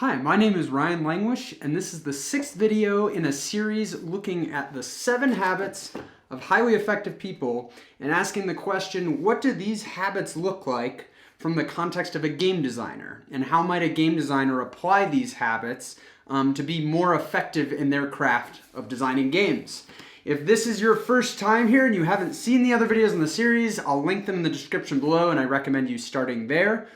Hi, my name is Ryan Langwish, and this is the 6th video in a series looking at the 7 habits of highly effective people and asking the question, what do these habits look like from the context of a game designer? And how might a game designer apply these habits to be more effective in their craft of designing games? If this is your first time here and you haven't seen the other videos in the series, I'll link them in the description below, and I recommend you starting there.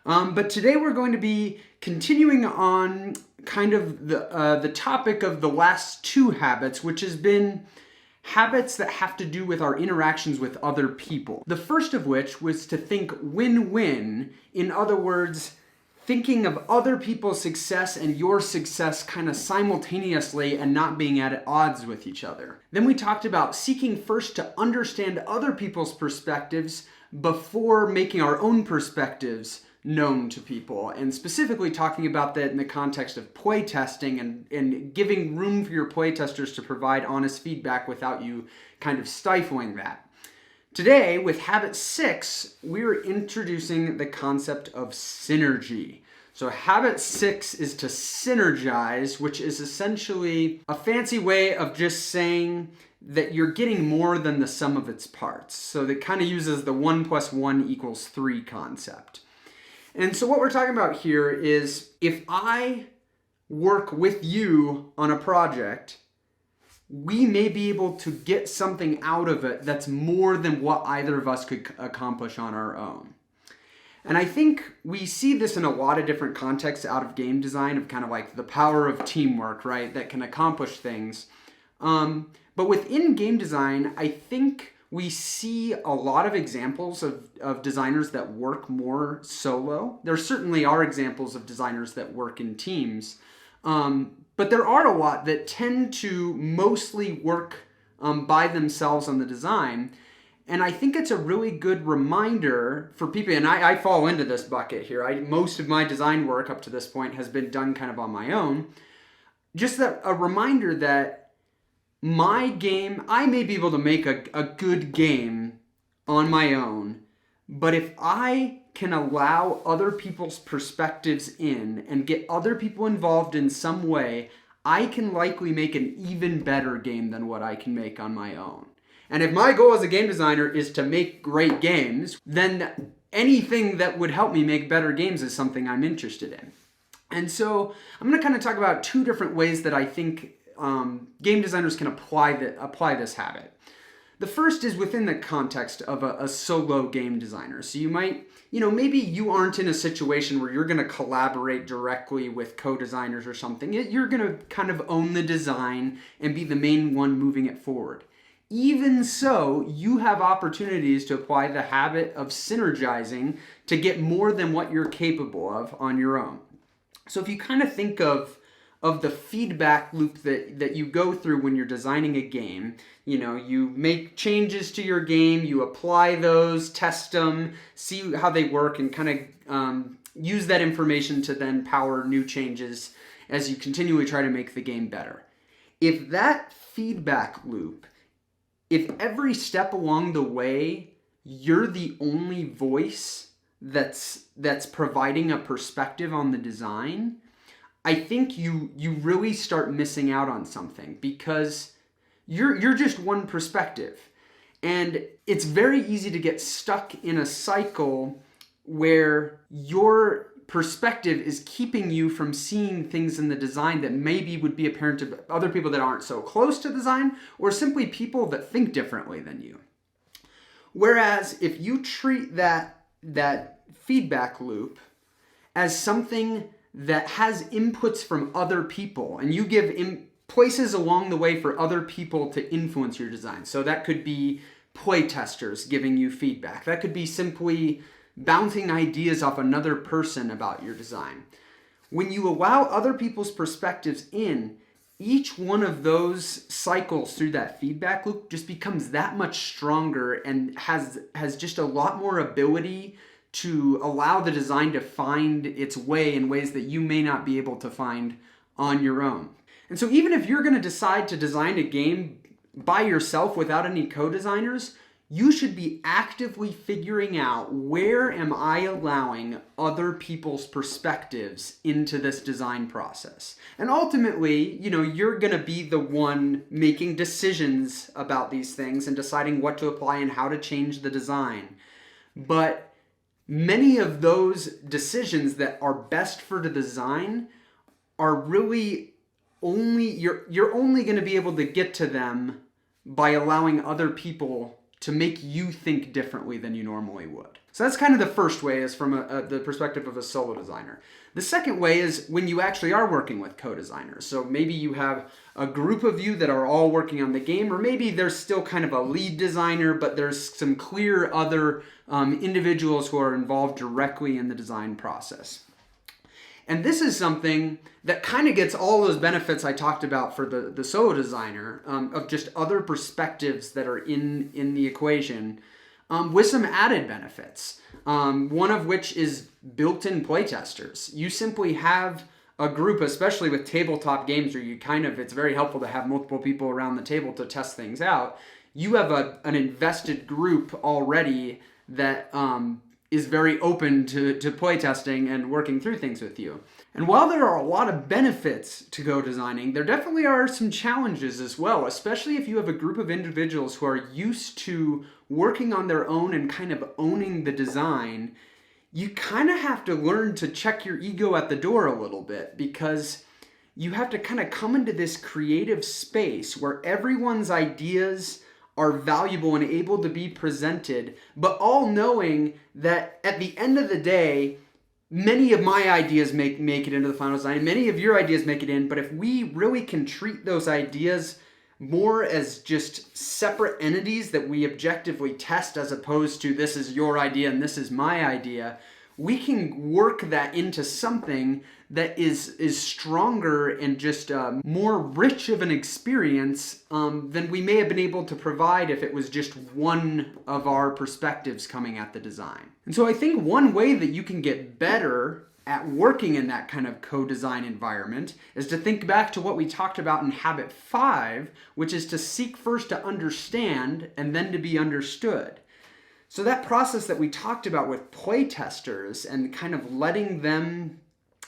But today we're going to be continuing on kind of the topic of the last 2 habits, which has been habits that have to do with our interactions with other people. The first of which was to think win-win. In other words, thinking of other people's success and your success kind of simultaneously and not being at odds with each other. Then we talked about seeking first to understand other people's perspectives before making our own perspectives known to people, and specifically talking about that in the context of playtesting and giving room for your playtesters to provide honest feedback without you kind of stifling that. Today, with habit 6, we're introducing the concept of synergy. So habit 6 is to synergize, which is essentially a fancy way of just saying that you're getting more than the sum of its parts. So that kind of uses the 1 + 1 = 3 concept. And so what we're talking about here is, if I work with you on a project, we may be able to get something out of it that's more than what either of us could accomplish on our own. And I think we see this in a lot of different contexts out of game design, of kind of like the power of teamwork, right, that can accomplish things. But within game design, I think we see a lot of examples of designers that work more solo. There certainly are examples of designers that work in teams, but there are a lot that tend to mostly work by themselves on the design. And I think it's a really good reminder for people, and I fall into this bucket here. Most of my design work up to this point has been done kind of on my own. Just that a reminder that my game, I may be able to make a good game on my own, but if I can allow other people's perspectives in and get other people involved in some way, I can likely make an even better game than what I can make on my own. And if my goal as a game designer is to make great games, then anything that would help me make better games is something I'm interested in. And so I'm going to kind of talk about 2 different ways that I think game designers can apply this habit. The first is within the context of a solo game designer. So you might, maybe you aren't in a situation where you're going to collaborate directly with co-designers or something. You're going to kind of own the design and be the main one moving it forward. Even so, you have opportunities to apply the habit of synergizing to get more than what you're capable of on your own. So if you kind of think of the feedback loop that you go through when you're designing a game. You make changes to your game, you apply those, test them, see how they work, and kind of use that information to then power new changes as you continually try to make the game better. If that feedback loop, if every step along the way you're the only voice that's providing a perspective on the design, I think you really start missing out on something, because you're just one perspective. And it's very easy to get stuck in a cycle where your perspective is keeping you from seeing things in the design that maybe would be apparent to other people that aren't so close to design, or simply people that think differently than you. Whereas if you treat that feedback loop as something that has inputs from other people, and you give places along the way for other people to influence your design. So that could be playtesters giving you feedback. That could be simply bouncing ideas off another person about your design. When you allow other people's perspectives in, each one of those cycles through that feedback loop just becomes that much stronger and has just a lot more ability to allow the design to find its way in ways that you may not be able to find on your own. And so even if you're going to decide to design a game by yourself without any co-designers, you should be actively figuring out, where am I allowing other people's perspectives into this design process? And ultimately, you're going to be the one making decisions about these things and deciding what to apply and how to change the design. But many of those decisions that are best for the design are really you're only going to be able to get to them by allowing other people to make you think differently than you normally would. So that's kind of the first way, is from the perspective of a solo designer. The second way is when you actually are working with co-designers. So maybe you have a group of you that are all working on the game, or maybe there's still kind of a lead designer, but there's some clear other individuals who are involved directly in the design process. And this is something that kind of gets all those benefits I talked about for the solo designer, of just other perspectives that are in the equation, with some added benefits. One of which is built-in playtesters. You simply have a group, especially with tabletop games, where it's very helpful to have multiple people around the table to test things out. You have an invested group already that is very open to playtesting and working through things with you. And while there are a lot of benefits to co-designing, there definitely are some challenges as well, especially if you have a group of individuals who are used to working on their own and kind of owning the design. You kind of have to learn to check your ego at the door a little bit, because you have to kind of come into this creative space where everyone's ideas are valuable and able to be presented, but all knowing that at the end of the day, many of my ideas make it into the final design, many of your ideas make it in, but if we really can treat those ideas more as just separate entities that we objectively test, as opposed to this is your idea and this is my idea, we can work that into something that is stronger and just more rich of an experience than we may have been able to provide if it was just one of our perspectives coming at the design. And so I think one way that you can get better at working in that kind of co-design environment is to think back to what we talked about in habit 5, which is to seek first to understand and then to be understood. So that process that we talked about with playtesters and kind of letting them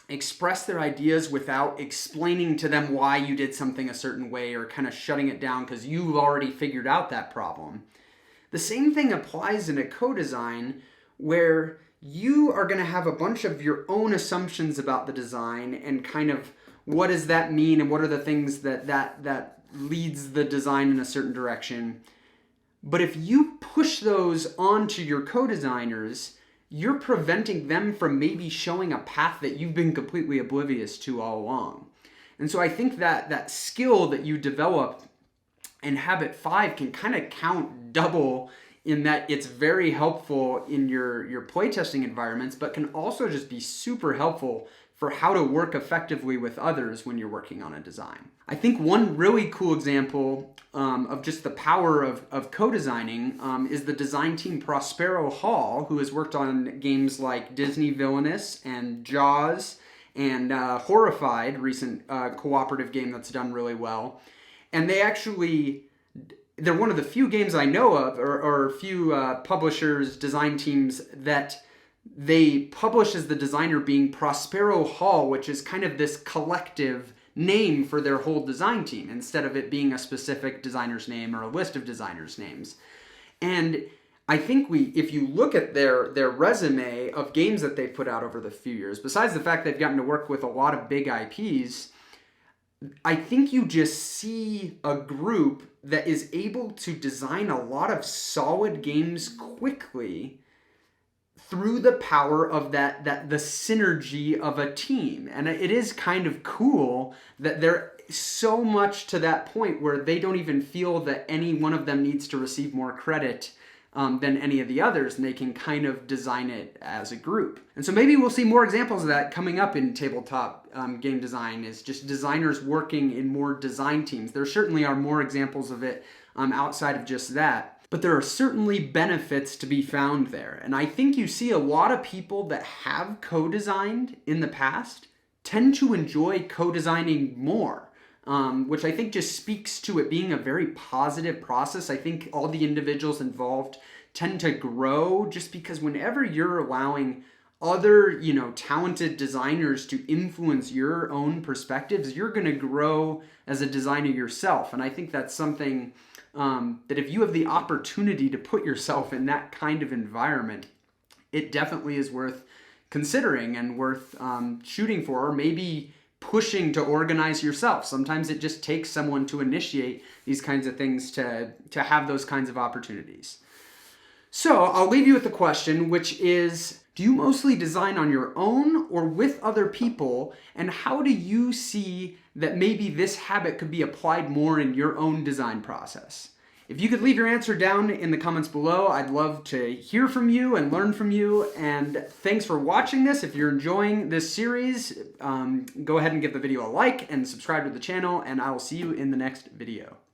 express their ideas without explaining to them why you did something a certain way, or kind of shutting it down because you've already figured out that problem. The same thing applies in a co-design, where you are going to have a bunch of your own assumptions about the design and kind of what does that mean and what are the things that leads the design in a certain direction. But if you push those onto your co-designers, you're preventing them from maybe showing a path that you've been completely oblivious to all along. And so I think that skill that you develop in habit 5 can kind of count double, in that it's very helpful in your playtesting environments, but can also just be super helpful for how to work effectively with others when you're working on a design. I think one really cool example of just the power of co-designing is the design team Prospero Hall, who has worked on games like Disney Villainous and Jaws and Horrified, recent cooperative game that's done really well. And they're one of the few games I know of, or few publishers, design teams, that they publish as the designer being Prospero Hall, which is kind of this collective name for their whole design team, instead of it being a specific designer's name or a list of designers' names. And I think if you look at their resume of games that they've put out over the few years, besides the fact they've gotten to work with a lot of big IPs, I think you just see a group that is able to design a lot of solid games quickly through the power of the synergy of a team. And it is kind of cool that they're so much to that point where they don't even feel that any one of them needs to receive more credit than any of the others, and they can kind of design it as a group. And so maybe we'll see more examples of that coming up in tabletop game design, is just designers working in more design teams. There certainly are more examples of it outside of just that. But there are certainly benefits to be found there. And I think you see a lot of people that have co-designed in the past tend to enjoy co-designing more. which I think just speaks to it being a very positive process. I think all the individuals involved tend to grow just because whenever you're allowing other, talented designers to influence your own perspectives, you're going to grow as a designer yourself. And I think that's something that if you have the opportunity to put yourself in that kind of environment, it definitely is worth considering and worth shooting for, or maybe pushing to organize yourself. Sometimes it just takes someone to initiate these kinds of things to have those kinds of opportunities. So I'll leave you with the question, which is, do you mostly design on your own or with other people? And how do you see that maybe this habit could be applied more in your own design process? If you could leave your answer down in the comments below, I'd love to hear from you and learn from you. And thanks for watching this. If you're enjoying this series, go ahead and give the video a like and subscribe to the channel, and I will see you in the next video.